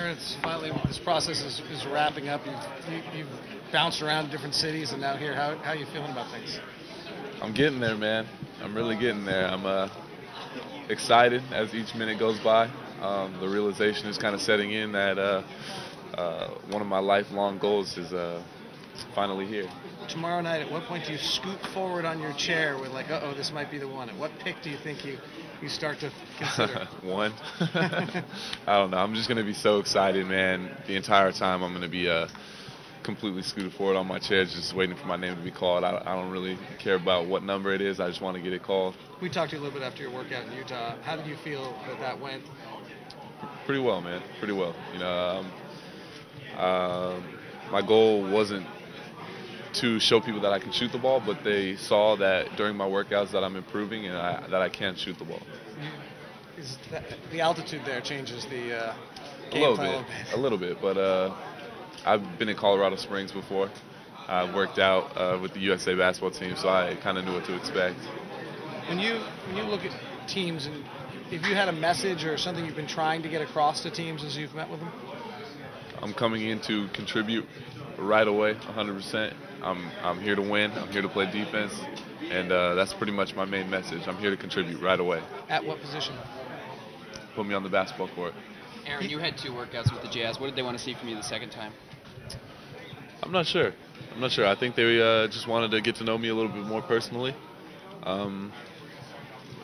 it's finally, this process is wrapping up. You've bounced around different cities and now here. How are you feeling about things? I'm getting there, man. I'm really getting there. I'm excited as each minute goes by. The realization is kind of setting in that one of my lifelong goals is finally here. Tomorrow night, at what point do you scoot forward on your chair with like, uh-oh, this might be the one? At what pick do you think you start to consider? One. I don't know. I'm just going to be so excited, man. The entire time I'm going to be completely scooted forward on my chair, just waiting for my name to be called. I don't really care about what number it is. I just want to get it called. We talked to you a little bit after your workout in Utah. How did you feel that went? Pretty well, man. Pretty well. You know, my goal wasn't to show people that I can shoot the ball, but they saw that during my workouts that I'm improving and that I can shoot the ball. The altitude there changes the game a little bit, but I've been in Colorado Springs before. I've worked out with the USA basketball team, so I kind of knew what to expect. When you look at teams, and if you had a message or something you've been trying to get across to teams as you've met with them? I'm coming in to contribute right away, 100%. I'm here to win. I'm here to play defense, and that's pretty much my main message. I'm here to contribute right away. At what position? Put me on the basketball court. Aaron, you had 2 workouts with the Jazz. What did they want to see from you the second time? I'm not sure. I think they just wanted to get to know me a little bit more personally.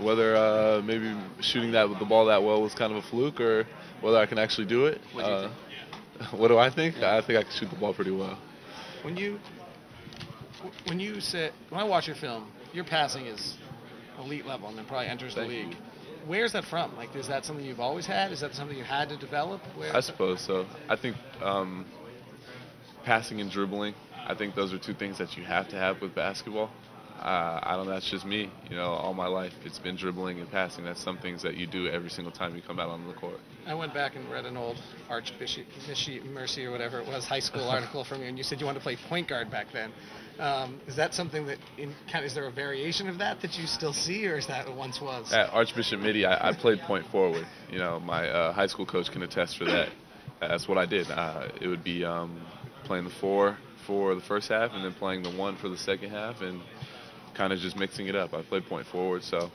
Whether maybe shooting the ball that well was kind of a fluke, or whether I can actually do it. What do you think? What do I think? I think I can shoot the ball pretty well. When I watch your film, your passing is elite level and then probably enters the league. You. Where's that from? Like, is that something you've always had? Is that something you had to develop? I suppose so. I think passing and dribbling, I think those are 2 things that you have to have with basketball. I don't know, that's just me. You know, all my life it's been dribbling and passing. That's some things that you do every single time you come out on the court. I went back and read an old Archbishop Mercy or whatever it was, high school article from you, and you said you wanted to play point guard back then. Is that something that, is there a variation of that you still see, or is that what once was? At Archbishop Midi, I played point forward. You know, my high school coach can attest for that. That's what I did. It would be playing the 4 for the first half, and then playing the 1 for the second half, and kind of just mixing it up. I played point forward, so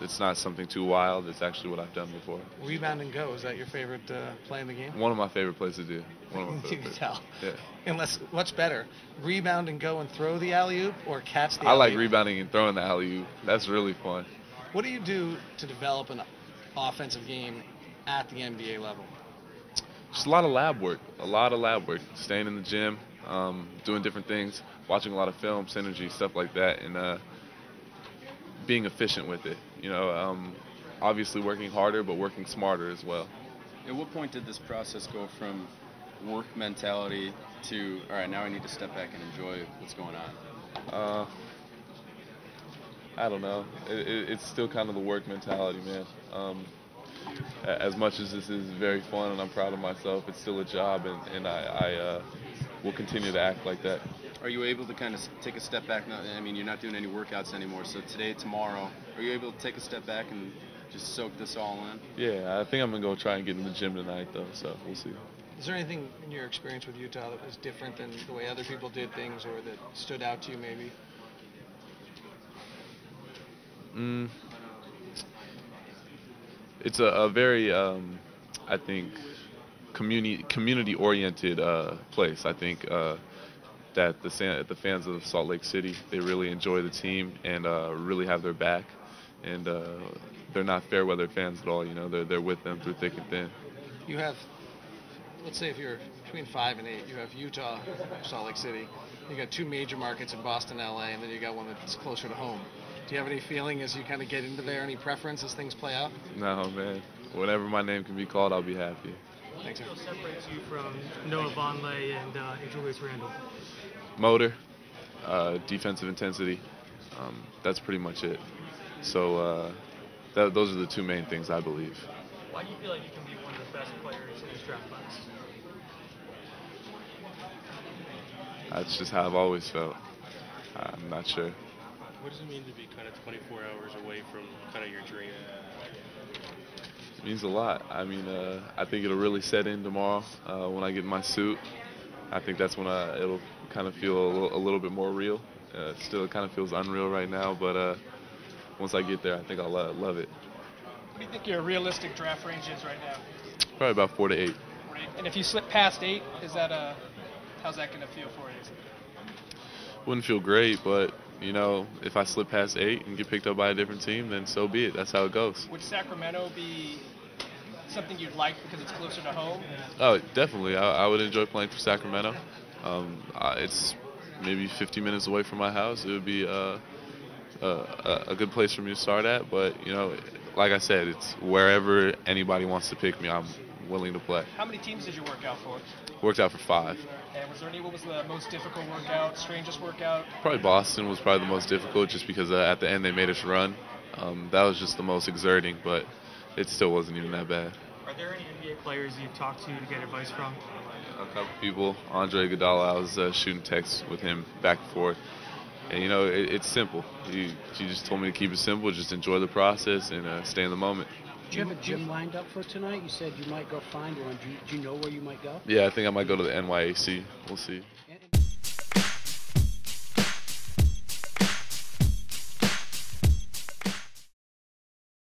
it's not something too wild. It's actually what I've done before. Rebound and go, is that your favorite play in the game? One of my favorite plays to do. One of my You can tell. Yeah. Unless, what's better, rebound and go and throw the alley-oop, or catch the alley-oop? I like rebounding and throwing the alley-oop. That's really fun. What do you do to develop an offensive game at the NBA level? Just a lot of lab work. Staying in the gym, doing different things, watching a lot of film, synergy, stuff like that, and being efficient with it. You know, obviously working harder, but working smarter as well. At what point did this process go from work mentality to, all right, now I need to step back and enjoy what's going on? I don't know. It's still kind of the work mentality, man. As much as this is very fun and I'm proud of myself, it's still a job, and I will continue to act like that. Are you able to kind of take a step back? I mean, you're not doing any workouts anymore, so today, tomorrow, are you able to take a step back and just soak this all in? Yeah, I think I'm going to go try and get in the gym tonight, though, so we'll see. Is there anything in your experience with Utah that was different than the way other people did things, or that stood out to you maybe? It's a very, I think, community-oriented place. I think that the fans of Salt Lake City, they really enjoy the team and really have their back. And they're not fair weather fans at all. You know, they're with them through thick and thin. You have, let's say if you're between 5 and 8, you have Utah, Salt Lake City. You got 2 major markets in Boston, LA, and then you got one that's closer to home. Do you have any feeling as you kind of get into there, any preference as things play out? No, man. Whenever my name can be called, I'll be happy. Thanks, sir. What separates you from Noah Vonleh and Julius Randle? Motor, defensive intensity. That's pretty much it. So those are the 2 main things I believe. Why do you feel like you can be one of the best players in this draft class? That's just how I've always felt. I'm not sure. What does it mean to be kind of 24 hours away from kind of your dream? Means a lot. I mean, I think it'll really set in tomorrow when I get in my suit. I think that's when it'll kind of feel a little bit more real. Still, it kind of feels unreal right now, but once I get there, I think I'll love it. What do you think your realistic draft range is right now? Probably about 4 to 8. And if you slip past 8, how's that going to feel for you? Wouldn't feel great, but if I slip past 8 and get picked up by a different team, then so be it. That's how it goes. Would Sacramento be something you'd like because it's closer to home? Oh, definitely. I would enjoy playing for Sacramento. It's maybe 50 minutes away from my house. It would be a good place for me to start at. But, like I said, it's wherever anybody wants to pick me, I'm willing to play. How many teams did you work out for? Worked out for 5. And what was the most difficult workout, strangest workout? Probably Boston was probably the most difficult just because at the end they made us run. That was just the most exerting, but it still wasn't even that bad. Are there any NBA players you've talked to get advice from? A couple people. Andre Iguodala, I was shooting texts with him back and forth. And, it's simple. He just told me to keep it simple, just enjoy the process and stay in the moment. Do you have a gym lined up for tonight? You said you might go find one. Do you know where you might go? Yeah, I think I might go to the NYAC. We'll see.